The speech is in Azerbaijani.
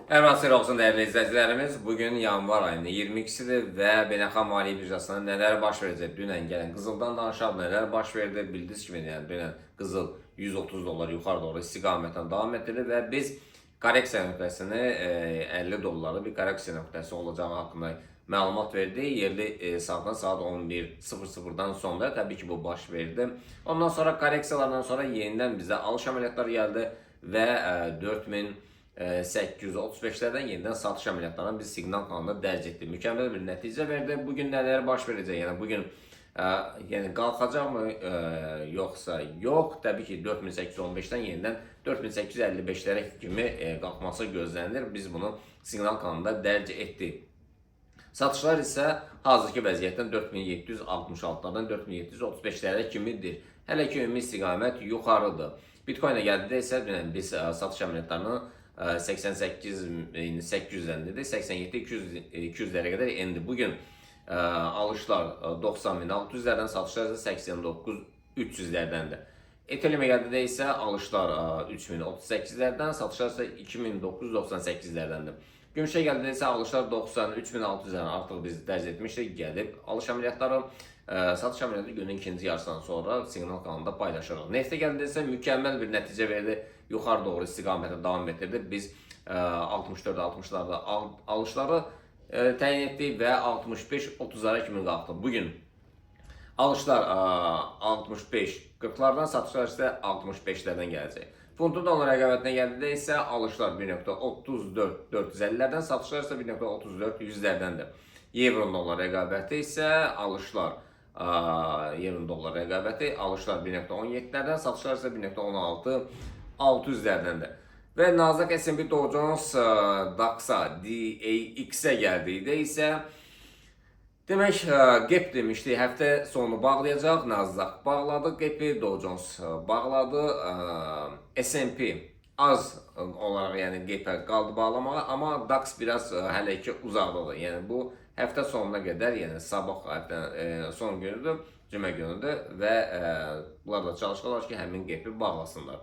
Hər olsun dəyərli izləyicilərimiz. Bugün yanvar ayının 22-sidir və Beynəlxalq Maliyyə Birjasında nələr baş verəcək? Dünən gələn qızıldan danışaq, nələr baş verdi? Bildiyiniz kimi, yəni dünən qızıl 130 dollar yuxarı doğru istiqamətlə davam etdirdi və biz korreksiya nöqtəsini 50 dollarlı bir korreksiya nöqtəsi olacağı haqqında məlumat verdi. Yerli saatdan saat 11:00-dan sonra təbii ki bu baş verdi. Ondan sonra korreksiyalardan sonra yenidən bizə alış əməliyyatları gəldi və 4835'lerden yeniden satış ameliyatlarına bir signal kanalında dərc etdi. Mükemmel bir nəticə verdi. Bugün nələr baş verəcək? Yəni bugün yəni qalxacaq mı yoxsa yox? Təbii ki 4815'ten yeniden 4855'lere kimi qalxması gözlənilir. Biz bunu signal kanalında dərc etdik. Satışlar isə hazırki vəziyyətdən 4766'lardan 4735'lere kimidir. Hələ ki ümumi istiqamət yuxarıdır. Bitcoin'e gəldidə isə dünən biz satış əməliyyatlarını 88.800'den dedi. 87.200'lere kadar indi. Bugün alışlar 90.600'lerden, satışlar ise 89.300'lerdendi. Ethereum'e geldiğinde ise alışlar 3038'lerden, satışlar ise 2998'lerdendi. Gümüşe geldiğinde ise alışlar 93.600'lerden artık biz dərc etmiştik. Gelip alış ameliyatları, satış ameliyatı günün ikinci yarısından sonra signal kanalında paylaşırıq. Neftə geldiğinde ise mükemmel bir nəticə verdi. Yuxarı doğru istiqamətə davam etdirdi. Biz 64-60'larda alışları təyin etdik və 65-30'lara kimi qalxdı. Bugün alışlar 65-40'lardan, satışlar isə 65'lerden gələcək. Funtun dollar rəqabətinə gəldikdə isə alışlar 1.34-450'lərdən, satışlar isə 1.34-100'lərdəndir. Euro dollar rəqabəti isə alışlar Euro dollar rəqabəti alışlar 1.17'lərdən, satışlar isə 1.16-600'lərdən. Ve Nasdaq S&P Dow Jones DAX'a DAX'e gəldikdə isə demək gap demişdi, həftə sonu bağlayacaq. Nasdaq bağladı gapi, Dow Jones bağladı. S&P az olarak yəni gapə qaldı bağlamağa, amma DAX biraz hələ ki uzaqdadır. Yəni bu həftə sonuna qədər, yəni sabah həftə son günüdür, cümə günüdür və bunlar da çalışırlar ki, həmin gapi bağlasınlar.